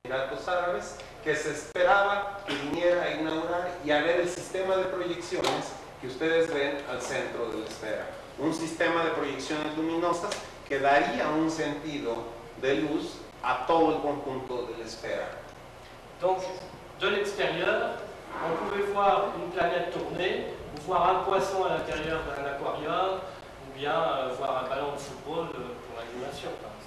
Emiratos Árabes, que se esperaba que viniera a inaugurar y a ver el sistema de proyecciones que ustedes ven al centro de la esfera. Un sistema de proyecciones luminosas que daría un sentido de luz a todo el conjunto de la esfera. Donc, de l'extérieur, on pouvait voir une planète tourner, ou voir un poisson à l'intérieur d'un aquarium, ou bien voir un ballon de football pour l'animation, par exemple.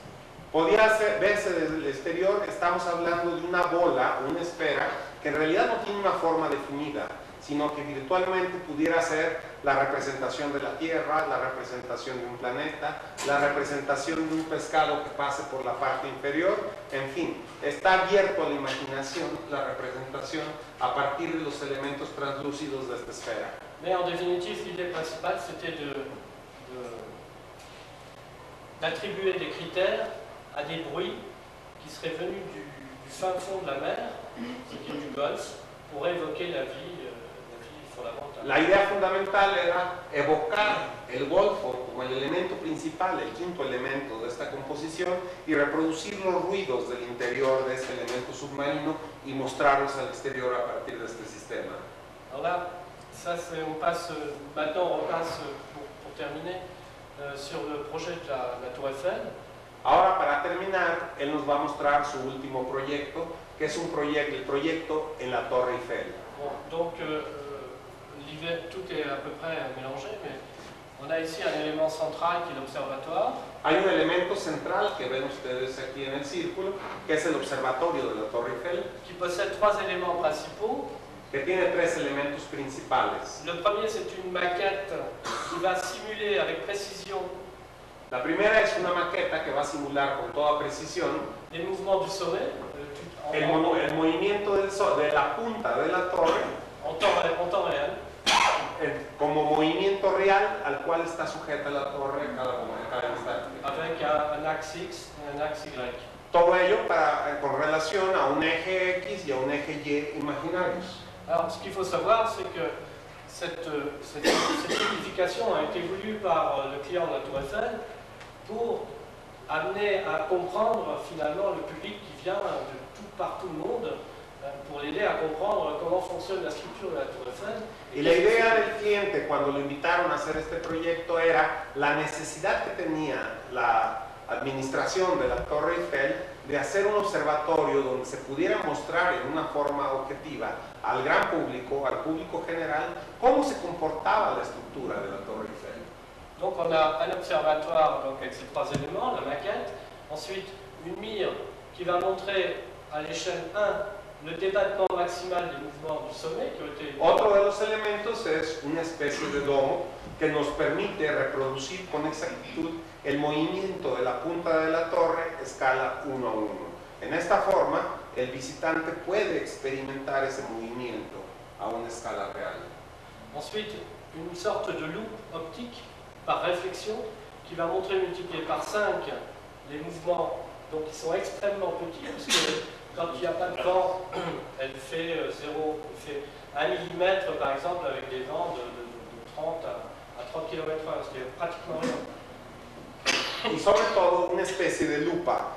Podía verse desde el exterior, estamos hablando de una bola, una esfera, que en realidad no tiene una forma definida, sino que virtualmente pudiera ser la representación de la Tierra, la representación de un planeta, la representación de un pescado que pase por la parte inferior, en fin, está abierto a la imaginación la representación a partir de los elementos translúcidos de esta esfera. Mais en définitive, l'idée principale, c'était d'attribuer des critères à des bruits qui seraient venus du fin fond de la mer, c'est-à-dire du Golfe, pour évoquer la vie fondamentale. La idea fundamental era evocar el Golfo como el elemento principal, el quinto elemento de esta composición, y reproducir los ruidos del interior de este elemento submarino y mostrarlos al exterior a partir de este sistema. Alors là, ça, on passe, maintenant on repasse, pour terminer, sur le projet de la Tour Eiffel. Ahora, para terminar, él nos va a mostrar su último proyecto, que es el proyecto en la Torre Eiffel. Bon, donc, tout est à peu près mélangé, mais on a ici un élément central qui est l'observatoire. Hay un elemento central que ven ustedes aquí en el círculo, que es el observatorio de la Torre Eiffel, qui possède trois éléments principaux. Que tiene tres elementos principales. Le premier, c'est une maquette qui va simuler avec précision La primera es una maqueta que va a simular con toda precisión les mouvements du sommet, el movimiento de la punta de la torre en temps réel. Como movimiento real al cual está sujeta la torre cada instante. Avec un axe X et un axe Y. Todo ello con relación a un eje X y a un eje Y imaginarios. Alors, ce qu'il faut savoir, c'est que cette modification a été voulue par le client de la Tour Eiffel pour amener à comprendre finalement le public qui vient de tout partout le monde, pour l'aider a comprendre comment fonctionne la structure de la Tour Eiffel. Y la idea del cliente cuando lo invitaron a hacer este proyecto era la necesidad que tenía la administración de la Torre Eiffel de hacer un observatorio donde se pudiera mostrar en una forma objetiva al gran público, al público general, cómo se comportaba la estructura de la Torre Eiffel. Donc on a un observatoire donc, avec ces trois éléments, la maquette, ensuite une mire qui va montrer à l'échelle 1 le débattement maximal des mouvements du sommet qui ont été... Otro de los elementos es una especie de domo que nos permite reproducir con exactitud el movimiento de la punta de la torre escala 1 a 1. En esta forma, el visitante puede experimentar ese movimiento a una escala real. Ensuite, une sorte de loupe optique par réflexion qui va montrer multiplié par 5 les mouvements donc, qui sont extrêmement petits, parce que quand il n'y a pas de vent, elle fait 1 mm par exemple avec des vents de 30 à 30 km/h, ce qui est pratiquement rien. Y sobre todo una especie de lupa,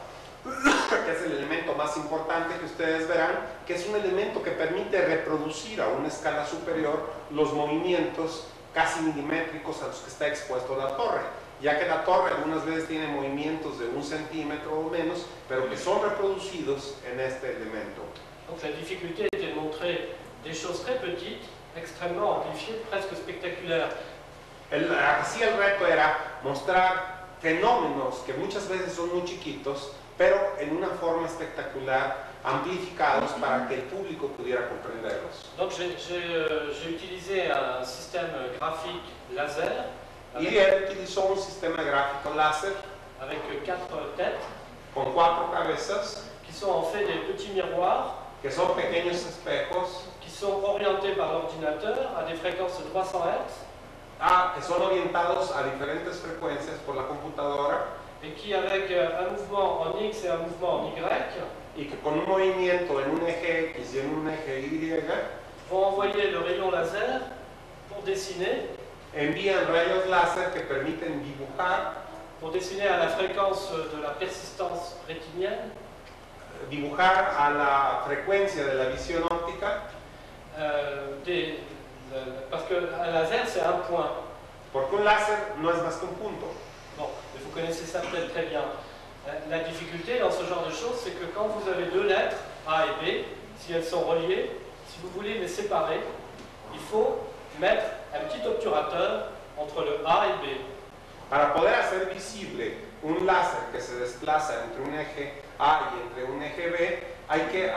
que es el elemento más importante que ustedes verán, que es un elemento que permite reproducir a una escala superior los movimientos casi milimétricos a los que está expuesto la torre, ya que la torre algunas veces tiene movimientos de 1 centímetro o menos, pero que son reproducidos en este elemento. Donc la difficulté était de montrer des choses très petites, extrêmement amplifiées, presque spectaculaires. Así el reto era mostrar fenómenos que muchas veces son muy chiquitos, pero en una forma espectacular, amplificados para que el público pudiera comprenderlos. Donc j'ai utilisé un système graphique laser. Y él utilizó un sistema gráfico láser avec 4 têtes, con 4 cabezas, qui sont en fait des petits miroirs, que son pequeños espejos, qui sont orientés par l'ordinateur à des fréquences de 300 Hz. Que son orientados a diferentes frecuencias por la computadora et qui avec un mouvement en X et un mouvement en Y y que con un movimiento en un eje X y en un eje Y vont envoyer le rayon laser pour dessiner, envían rayos láser que permiten dibujar pour dessiner à la fréquence de la persistance rétinienne dibujar a la frecuencia de la visión óptica, parce qu'un laser c'est un point. porque un láser no es más que un punto. Bon, mais vous connaissez ça peut-être très bien. La difficulté dans ce genre de choses, c'est que quand vous avez deux lettres, A et B, si elles sont reliées, si vous voulez les séparer, il faut mettre un petit obturateur entre le A et B. Para poder hacer visible un láser que se desplaza entre un eje A y entre un eje B, hay que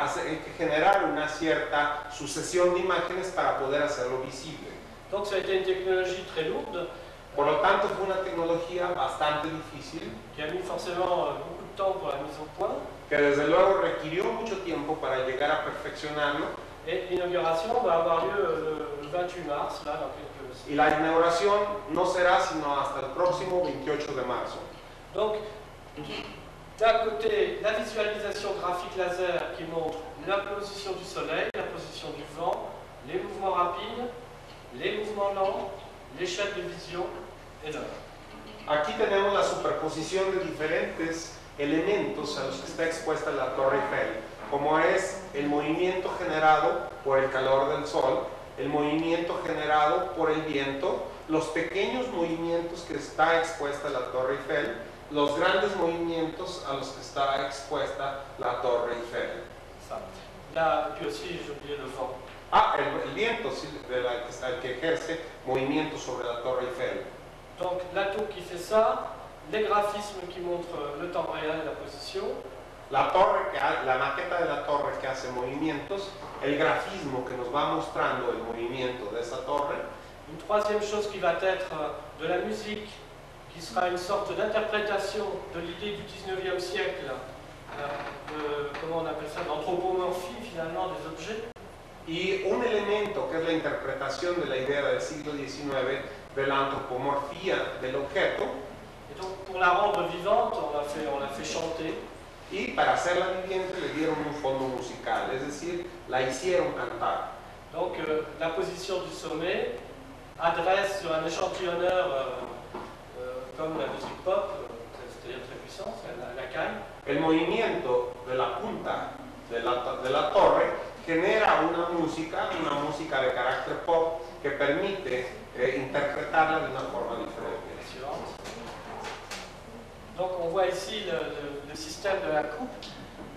generar una cierta sucesión de imágenes para poder hacerlo visible. Donc ça a été une technologie très lourde. Por lo tanto, fue una tecnología bastante difícil, qui a mis forcément beaucoup de temps pour la mise au point. que desde luego requirió mucho tiempo para llegar a perfeccionarlo. Et l'inauguration va avoir lieu le 28 mars, là, dans quelques semaines. Y la inauguración no será sino hasta el próximo 28 de marzo. Donc, d'un côté, la visualisation graphique laser qui montre la position du soleil, la position du vent, les mouvements rapides, les mouvements lents, l'échelle de vision et l'heure. Aquí tenemos la superposición de diferentes elementos a los que está expuesta la Torre Eiffel, como es el movimiento generado por el calor del sol, el movimiento generado por el viento, los pequeños movimientos que está expuesta la Torre Eiffel, los grandes movimientos a los que está expuesta la Torre Eiffel. Ça. Là, puis aussi, j'ai oublié le vent. Ah, el viento, sí, el que ejerce movimiento sobre la Torre Eiffel. Donc, la tour qui fait ça, les graphismes qui montrent le temps réel de la position, La maqueta de la torre que hace movimientos, el grafismo que nos va mostrando el movimiento de esa torre. une troisième chose qui va être de la musique, qui sera une sorte d'interprétation de l'idée du 19e siècle, comment on appelle ça, d'anthropomorphie finalement des objets. Y un elemento que es la interpretación de la idea del siglo XIX de la antropomorfía del objeto. Et donc pour la rendre vivante, on l'a fait chanter. Y para hacerla viviente le dieron un fondo musical, es decir, la hicieron cantar. Donc la position du sommet adresse sur un échantillonneur comme la musique pop, c'est-à-dire très puissante, la caille. El movimiento de la punta de la torre genera una música de carácter pop que permite interpretarla de una forma diferente. Donc on voit ici le système de la coupe.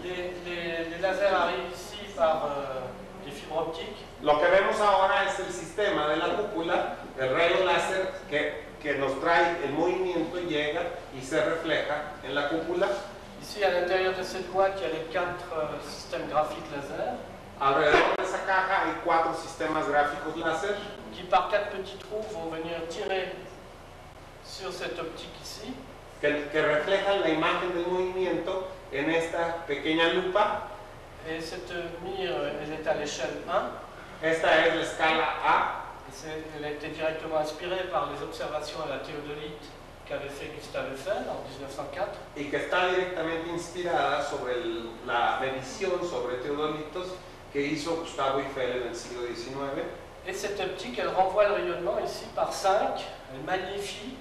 Les lasers arrivent ici par des fibres optiques. Lo que vemos ahora es el sistema de la cúpula, el rayo láser que nos trae el movimiento, llega y se refleja en la cúpula. Ici, à l'intérieur de cette boîte, il y a les 4 systèmes graphiques laser. Alrededor de esa caja hay 4 sistemas gráficos láser qui, par 4 petits trous, vont venir tirer sur cette optique ici. que reflejan la imagen del movimiento en esta pequeña lupa. Et cette mire, elle est à l'échelle 1. Esta es la escala A. Elle a été directement inspirée par les observations à la théodolite qu'avait fait Gustave Eiffel en 1904. Y que está directamente inspirada sobre la medición sobre teodolitos que hizo Gustave Eiffel en el siglo XIX. Et cette optique, elle renvoie le rayonnement ici par 5, elle magnifie.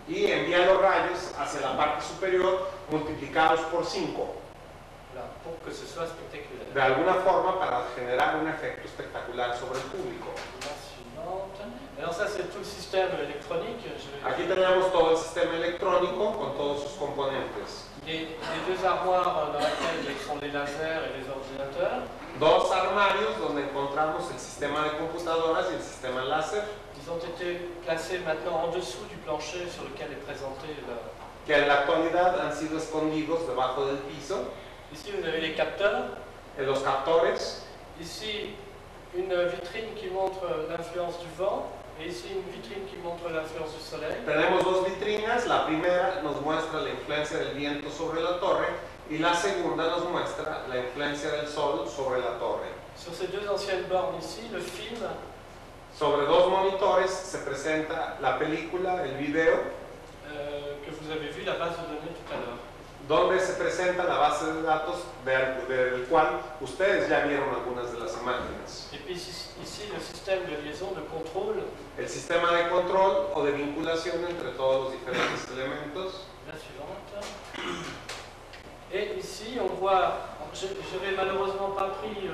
Y envía los rayos hacia la parte superior multiplicados por 5. Voilà, pour que ce soit spectaculaire. De alguna forma para generar un efecto espectacular sobre el público. La suivante. Alors ça, c'est tout le système électronique. Aquí tenemos todo el sistema electrónico con todos sus componentes. Les 2 armoires dans lesquelles sont les lasers et les ordinateurs. 2 armarios donde encontramos el sistema de computadoras y el sistema láser. Ils ont été placés maintenant en dessous du plancher sur lequel est présenté le... Que en la actualidad han sido escondidos debajo del piso. Ici, vous avez les capteurs. En los captores. Ici, une vitrine qui montre l'influence du vent. Et ici, une vitrine qui montre l'influence du soleil. Tenemos 2 vitrinas. La primera nos muestra la influencia del viento sobre la torre y la segunda nos muestra la influencia del sol sobre la torre. Sur ces 2 anciennes bornes ici, le film. Sobre 2 monitores se presenta la película, el video, que vous avez vu, la base de données tout à l'heure. donde se presenta la base de datos del cual ustedes ya vieron algunas de las imágenes. Et puis ici, le système de liaison, de contrôle. El sistema de control o de vinculación entre todos los diferentes elementos. La suivante. Et ici, ici, on voit, je n'avais malheureusement pas pris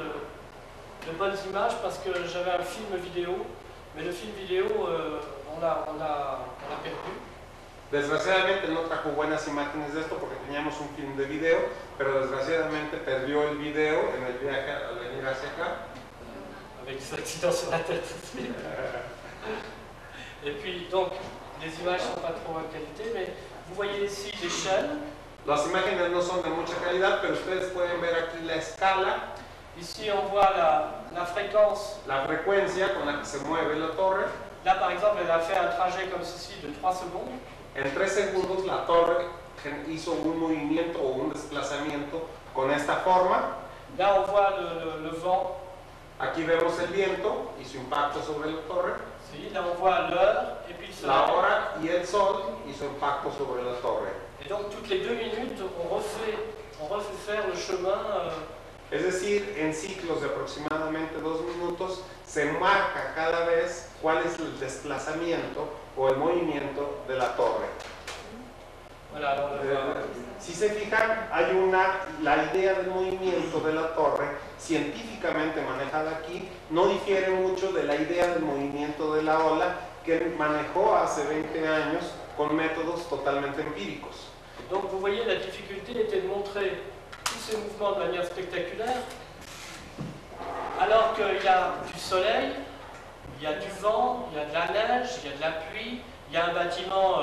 de bonnes images parce que j'avais un film vidéo, mais le film vidéo, on l'a perdu. Desgraciadamente no trajo buenas imágenes de esto porque teníamos un film de video, pero desgraciadamente perdió el video en el viaje al venir hacia acá. Avec des accidents sur la tête. Et puis, donc, les images ne sont pas trop bonne qualité, mais vous voyez ici l'échelle. Las imágenes no son de mucha calidad, pero ustedes pueden ver aquí la escala. Ici, on voit la fréquence. La frecuencia con la que se mueve la torre. Là, par exemple, elle a fait un trajet comme ceci de 3 secondes. En 3 segundos la torre hizo un movimiento o un desplazamiento con esta forma. Là, on voit le vent. Aquí vemos el viento y su impacto sobre la torre. Sí, là, on voit l'heure et puis le soleil. La hora y el sol y su impacto sobre la torre. Et donc, toutes les 2 minutes, on refait faire le chemin. Es decir, en ciclos de aproximadamente 2 minutos se marca cada vez cuál es el desplazamiento o el movimiento de la torre. Voilà, alors Si se fijan, hay la idea del movimiento de la torre, científicamente manejada aquí, no difiere mucho de la idea del movimiento de la ola que manejó hace 20 años con métodos totalmente empíricos. Donc vous voyez, la difficulté était de montrer tous ces mouvements de manière spectaculaire, alors qu'il y a du soleil, il y a du vent, il y a de la neige, il y a de la pluie, il y a un bâtiment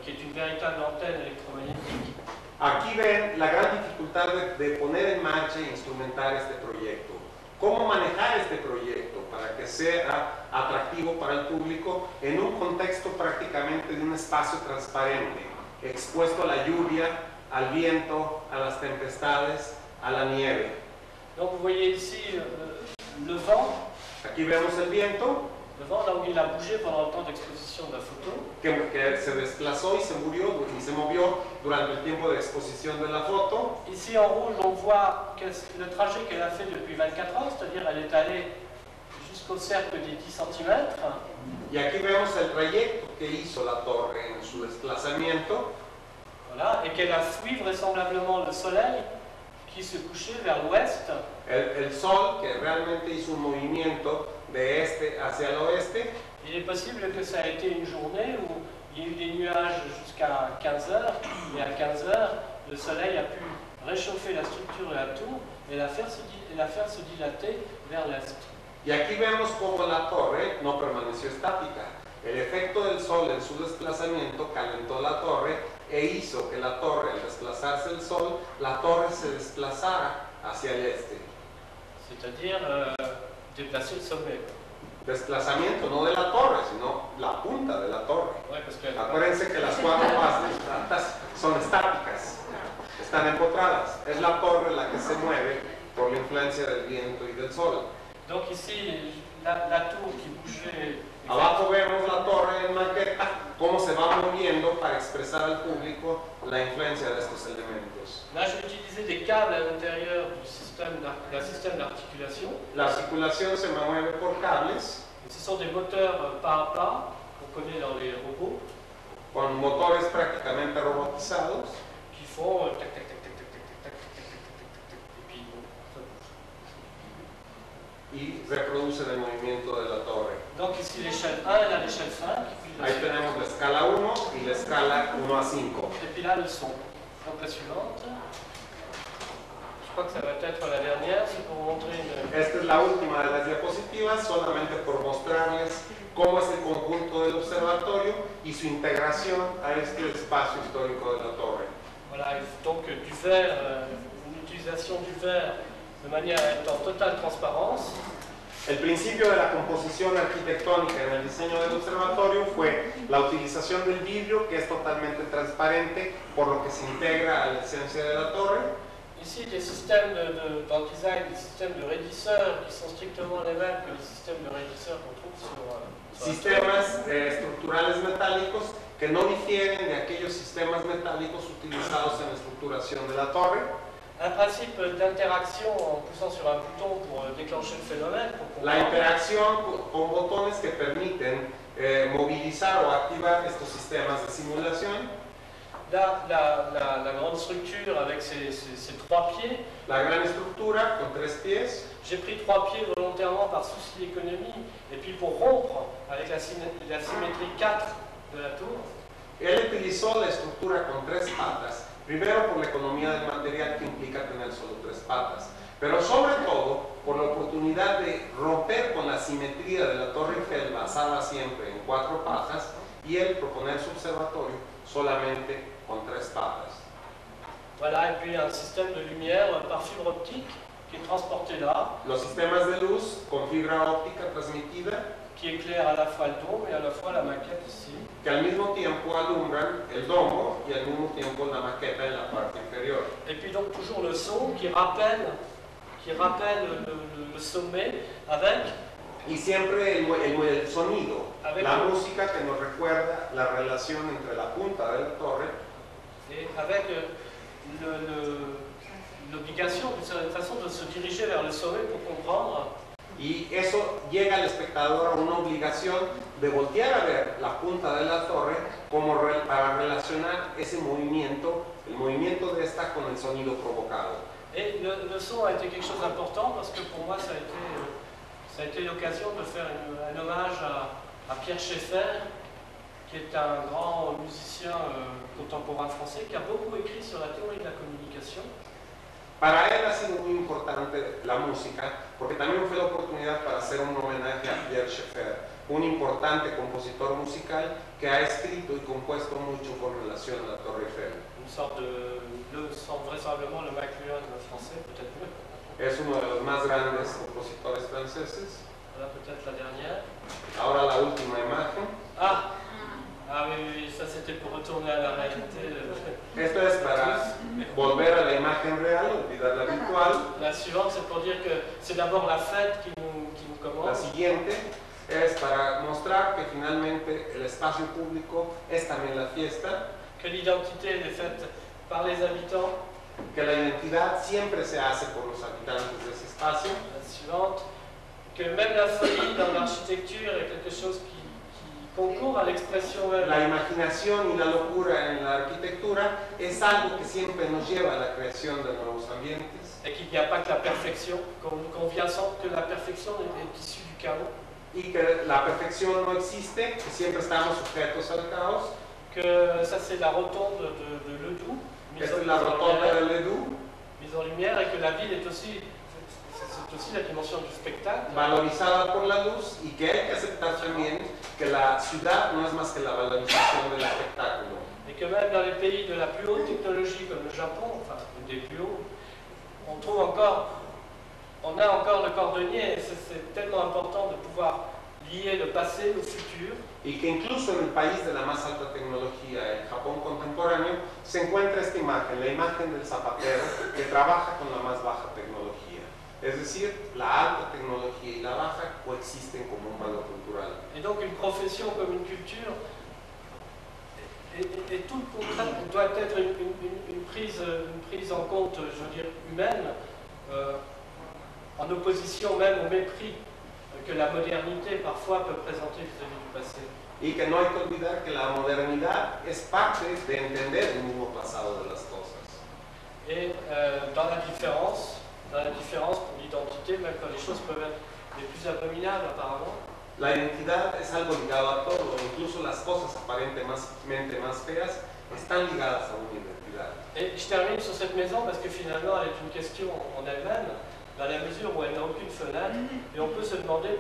qui est une véritable antenne électromagnétique. Aquí ven la gran dificultad de poner en marcha e instrumentar este proyecto. ¿Cómo manejar este proyecto para que sea atractivo para el público en un contexto prácticamente de un espacio transparente, expuesto a la lluvia, al viento, a las tempestades, a la nieve? Donc vous voyez ici le vent. Aquí vemos el viento. Le vent, là où il a bougé pendant le temps d'exposition de la photo. Que se desplazó y se movió durante el tiempo de exposición de la foto. Ici en rouge, on voit le trajet qu'elle a fait depuis 24 heures, c'est-à-dire elle est allée jusqu'au cercle des 10 cm. Y aquí vemos el trayecto que hizo la torre en su desplazamiento. Voilà, et qu'elle a fui vraisemblablement le soleil qui se couchait vers l'ouest. El sol que realmente hizo un movimiento de este hacia el oeste. Il est possible que ça a été une journée où il y a eu des nuages jusqu'à 15 heures, et à 15 heures, le soleil a pu réchauffer la structure de la tour et la faire se dilater vers l'est. Y aquí vemos cómo la torre no permaneció estática. El efecto del sol en su desplazamiento calentó la torre e hizo que la torre, al desplazarse el sol, la torre se desplazara hacia el este. C'est-à-dire déplacer le sommet. Desplazamiento no de la torre, sino la punta de la torre. Ouais, parce que Acuérdense que las 4 bases son estáticas, están empotradas. Es la torre la que se mueve por la influencia del viento y del sol. Donc ici, la tour qui bougeait. Abajo vemos la torre en maqueta, cómo se va moviendo para expresar al público la influencia de estos elementos. Là, j'ai utilisé des câbles à l'intérieur du système d'articulation. La articulación se mueve por cables. Ce sont des moteurs pas à pas qu'on connaît dans les robots. Con motores prácticamente robotizados. Qui font tac tac tac tac tac tac tac tac tac tac tac tac, et puis bon, ça bouge. Y reproducen el movimiento de la torre. Donc ici l'échelle 1 et là l'échelle 5. Ahí tenemos la escala 1 y la escala 1 a 5. Et puis là le son. Donc la suivante. Je crois que ça va être la dernière, c'est pour montrer une... Esta es la última de las diapositivas, solamente por mostrarles cómo es el conjunto del observatorio y su integración a este espacio histórico de la torre. Voilà, donc du verre, une utilisation du verre de manière à être en totale transparence. El principio de la composición arquitectónica en el diseño del observatorio fue la utilización del vidrio, que es totalmente transparente, por lo que se integra a la esencia de la torre. Ici, des systèmes dans le design, des systèmes de raidisseurs qui sont strictement les mêmes que les systèmes de raidisseurs qu'on trouve sur Sistemas estructurales metálicos que no difieren de aquellos sistemas metálicos utilizados en la estructuración de la torre. Un principe d'interaction en poussant sur un bouton pour déclencher le phénomène. La interacción con botones que permiten movilizar o activar estos sistemas de simulación. Là, la grande structure avec ses 3 pieds. La gran estructura con 3 pies. J'ai pris 3 pieds volontairement par souci d'économie et puis pour rompre avec la symétrie 4 de la tour. Él utilizó la estructura con 3 patas, primero por la economía del material que implica tener solo 3 patas, pero sobre todo por la oportunidad de romper con la simetría de la Torre Eiffel basada siempre en 4 patas y él proponer su observatorio solamente con 3 patas. Voilà, et puis un système de lumière par fibre optique qui est transporté là. Los sistemas de luz con fibra óptica transmitida qui éclaire à la fois le dôme et à la fois la maquette ici. Que al mismo tiempo alumbran el domo y al mismo tiempo la maqueta en la parte inferior. Et puis donc toujours le son qui rappelle le sommet avec. Y siempre el sonido, la música que nos recuerda la relación entre la punta de la torre. Et avec l'obligation d'une certaine façon de se diriger vers le sommet pour comprendre. Y eso llega al espectador a una obligación de voltear a ver la punta de la torre como para relacionar ese movimiento, el movimiento de esta con el sonido provocado. Et le son a été quelque chose d'important parce que pour moi ça a été l'occasion de faire un hommage à Pierre Schaeffer, qui est un grand musicien contemporain français qui a beaucoup écrit sur la théorie de la communication. Para él ha sido muy importante la música, porque también fue la oportunidad para hacer un homenaje a Pierre Schaeffer, un importante compositor musical que ha escrito y compuesto mucho con relación a la Torre Eiffel. Une sorte vraisemblablement le McLuhan français, peut-être mieux. Es uno de los más grandes compositores franceses. Voilà peut-être la dernière. Ahora la última imagen. Ah oui, ça c'était pour retourner à la réalité. Esto es para volver a la imagen real, olvidar la virtual. La suivante, c'est pour dire que c'est d'abord la fête qui nous commence. La siguiente es para mostrar que finalmente el espacio público es también la fiesta. Que l'identité est faite par les habitants. Que la identidad siempre se hace por los habitantes de ese espacio. La suivante, que même la folie dans l'architecture est quelque chose qui concourt à l'expression même. La imaginación y la locura en la arquitectura es algo que siempre nos lleva a la creación de nuevos ambientes. Et qu'il n'y a pas que la perfection, qu'on vient sans que la perfection est issue du chaos. Y que la perfección no existe, que siempre estamos sujetos al caos. Que ça c'est la rotonde de Ledoux, mise en lumière, et que la ville est aussi, c'est aussi la dimension du spectacle. Valorizada por la luz, y que hay que aceptar también que la ciudad no es más que la valorización del espectáculo. Et que même dans les pays de la plus haute technologie comme le Japon, enfin des plus hauts, on a encore le cordonnier, et c'est tellement important de pouvoir lier le passé au futur. Y que incluso en el país de la más alta tecnología, el Japón contemporáneo, se encuentra esta imagen, la imagen del zapatero que trabaja con la más baja tecnología. Es decir, la alta tecnología y la baja coexisten como un valor cultural. Et donc une profession comme une culture, et tout le contraire doit être une prise en compte, je veux dire, humaine, en opposition même au mépris que la modernité parfois peut présenter vis-à-vis du passé. Y que no hay que olvidar que la modernidad es parte de entender el mismo pasado de las cosas. Et dans la différence pour l'identité, même quand les choses peuvent être les plus abominables apparemment. La identidad es algo ligado a todo, incluso las cosas aparentemente más feas están ligadas a una identidad. Et je termine sur cette maison parce que finalement elle est une question en elle-même, dans la mesure où elle n'a aucune fenêtre, et on peut se demander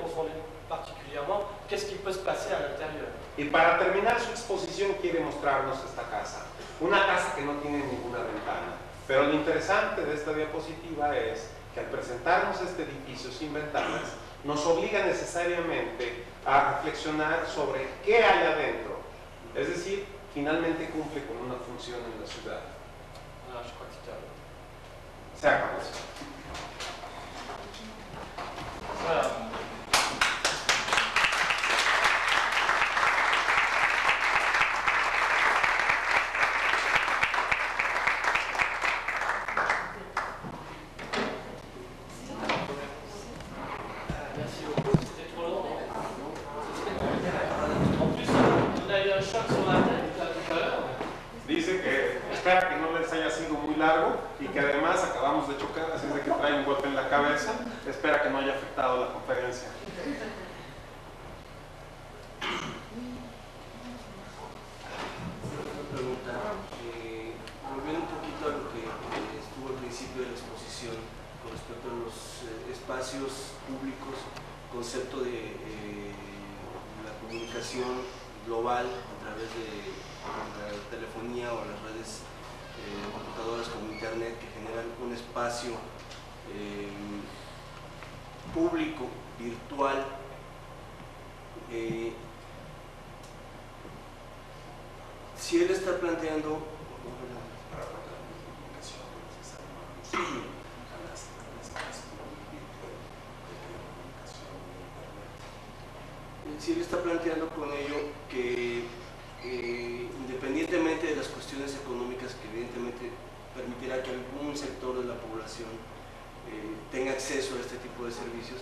particulièrement qu'est-ce qui peut se passer à l'intérieur. Y para terminar su exposición quiere mostrarnos esta casa, una casa que no tiene ninguna ventana. Pero lo interesante de esta diapositiva es que al presentarnos este edificio sin ventanas, nos obliga necesariamente a reflexionar sobre qué hay adentro. Es decir, finalmente cumple con una función en la ciudad. Se acabó. Voilà. Merci beaucoup, c'était trop long. En plus, on a eu un choc sur la tête tout à l'heure. Dice que y que además acabamos de chocar, así es de que trae un golpe en la cabeza. Espera que no haya afectado la conferencia. Una pregunta, volviendo un poquito a lo que estuvo al principio de la exposición con respecto a los espacios públicos, concepto de la comunicación global a través de la telefonía o las redes computadoras como internet, que generan un espacio público, virtual, si él está planteando con ello que independientemente de las cuestiones económicas, que evidentemente permitirá que algún sector de la población tenga acceso a este tipo de servicios,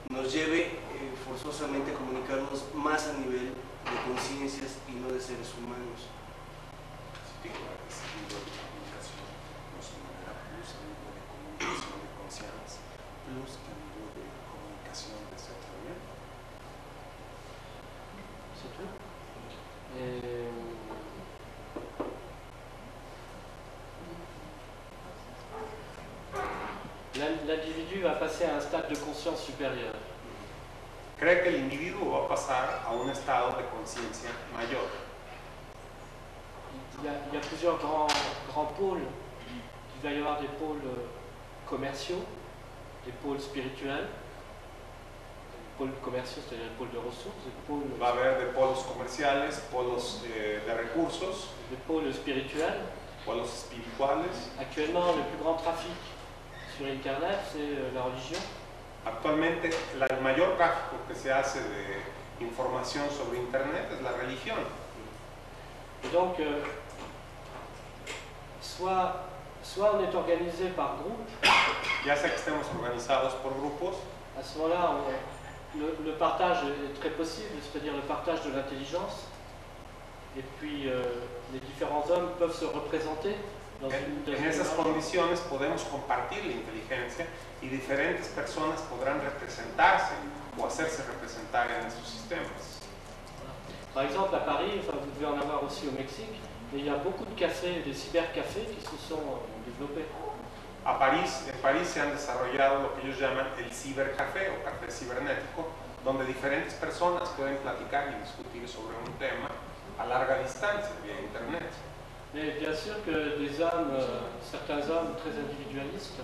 nos lleve forzosamente a comunicarnos más a nivel de conciencias y no de seres humanos. L'individu va passer à un stade de conscience supérieur. Cree que el individuo va a pasar a un estado de conciencia mayor. Il y a plusieurs grands pôles. Il va y avoir des pôles commerciaux, des pôles spirituels, des pôles commerciaux, c'est-à-dire des pôles de ressources, des pôles... Va a haber de polos comerciales, polos de recursos, des pôles spirituels. polos espirituales. Actuellement, le plus grand trafic sur Internet, c'est la religion. Actualmente, el mayor tráfico que se hace de información sobre Internet es la religión. Et donc, soit on est organisé par groupe, Ya sea que estemos organizados por grupos, à ce moment-là, le partage est très possible, c'est-à-dire le partage de l'intelligence. Et puis, les différents hommes peuvent se représenter dans en esas condiciones podemos compartir la inteligencia y diferentes personas podrán representarse o hacerse representar en esos sistemas. Par exemple, à Paris, enfin, vous devez en avoir aussi au Mexique, mais il y a beaucoup de cafés, des cybercafés qui se sont développés. En París se han desarrollado lo que ellos llaman el cibercafé o café cibernético, donde diferentes personas pueden platicar y discutir sobre un tema a larga distancia vía internet. Mais bien sûr que des hommes, certains hommes très individualistes,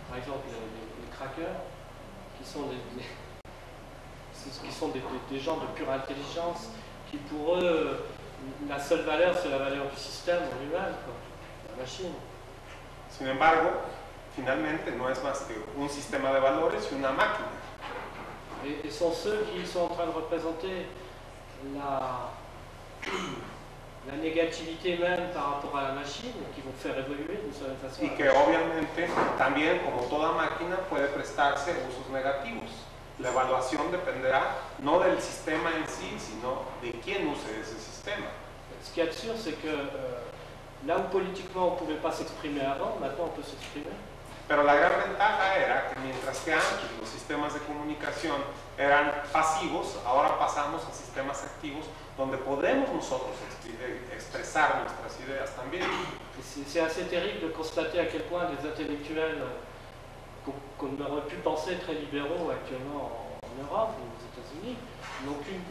par exemple les crackers, qui sont des gens de pure intelligence, qui pour eux, la seule valeur, c'est la valeur du système en lui-même, la machine. Sin embargo, finalmente no es más que un sistema de valores y una máquina. Et sont ceux qui sont en train de représenter la negativité même par rapport à la machine, qui vont faire évoluer d'une certaine façon. Y que obviamente también, como toda máquina, puede prestarse a usos negativos. La evaluación dependerá no del sistema en sí, sino de quién use ese sistema. Ce qui est sûr, c'est que là où politiquement on ne pouvait pas s'exprimer avant, maintenant on peut s'exprimer. Pero la gran ventaja era que mientras que antes los sistemas de comunicación eran pasivos, ahora pasamos a sistemas activos donde podemos nosotros expresar nuestras ideas también. C'est assez terrible de constater à quel point des intellectuels qu'on aurait pu penser très libéraux actuellement en Europe ou aux États-Unis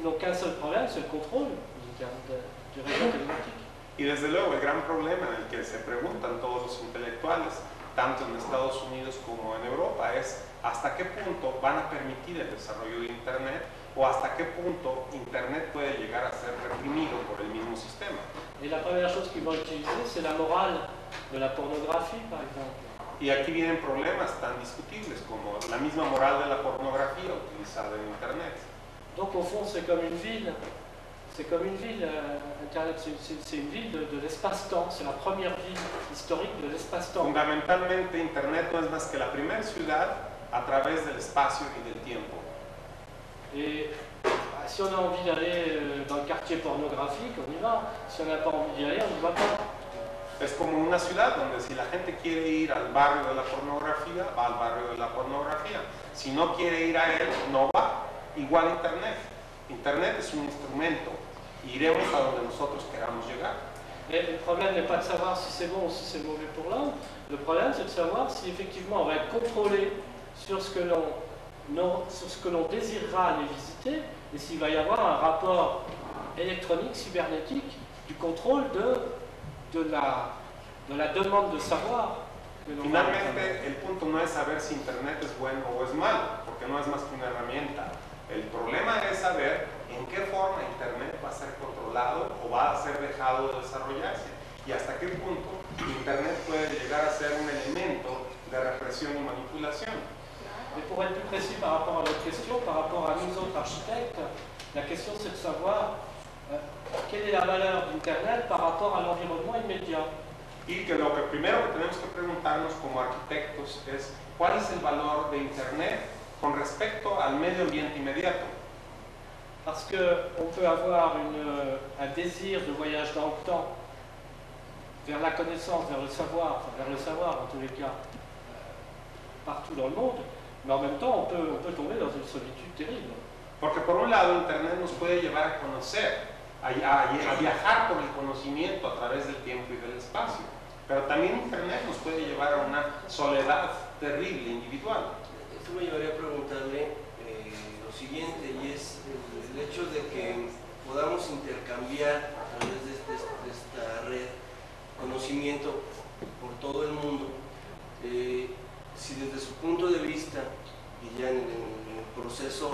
n'ont qu'un seul problème, c'est le contrôle du réseau télématique. Y desde luego el gran problema en el que se preguntan todos los intelectuales, tanto en Estados Unidos como en Europa, es hasta qué punto van a permitir el desarrollo de Internet o hasta qué punto Internet puede llegar a ser reprimido por el mismo sistema. Et la première chose qu'ils vont utiliser, c'est la morale de la pornographie, par exemple. Y aquí vienen problemas tan discutibles como la misma moral de la pornografía utilizada en Internet. Donc au fond, c'est comme une ville. C'est comme une ville, Internet, c'est une ville de l'espace-temps, c'est la première ville historique de l'espace-temps. Fundamentalmente, Internet no es más que la primera ciudad a través del espacio y del tiempo. Et si on a envie d'aller dans le quartier pornographique, on y va. Si on n'a pas envie d'y aller, on n'y va pas. Es como una ciudad donde si la gente quiere ir al barrio de la pornografía, va al barrio de la pornografía. Si no quiere ir a él, no va. Igual Internet. Internet es un instrumento. Iremos a donde nosotros queramos llegar. Mais le problème n'est pas de savoir si c'est bon ou si c'est mauvais pour l'homme. Le problème, c'est de savoir si effectivement on va être contrôlé sur ce que l'on désirera aller visiter et s'il va y avoir un rapport électronique, cybernétique, du contrôle de la demande de savoir. Finalmente, el punto no es saber si Internet es bueno o es malo, porque no es más que una herramienta. El problema es saber en qué forma Internet va a ser controlado o va a ser dejado de desarrollarse y hasta qué punto Internet puede llegar a ser un elemento de represión y manipulación. Et pour être plus précis par rapport à votre question, par rapport à nous autres architectes, la question c'est de savoir quelle est la valeur d'Internet par rapport à l'environnement immédiat. Y que lo que primero que tenemos que preguntarnos como arquitectos es ¿cuál es el valor de Internet con respecto al medio ambiente inmediato? Parce qu'on peut avoir un désir de voyage dans le temps vers la connaissance, vers le savoir en tous les cas, partout dans le monde, mais en même temps on peut tomber dans une solitude terrible. Porque por un lado Internet nos puede llevar a conocer, a viajar por el conocimiento a través del tiempo y del espacio, pero también Internet nos puede llevar a una soledad terrible, individual. Esto me llevaría a preguntarle lo siguiente, y es el hecho de que podamos intercambiar a través de esta red conocimiento por todo el mundo, si desde su punto de vista y ya en el proceso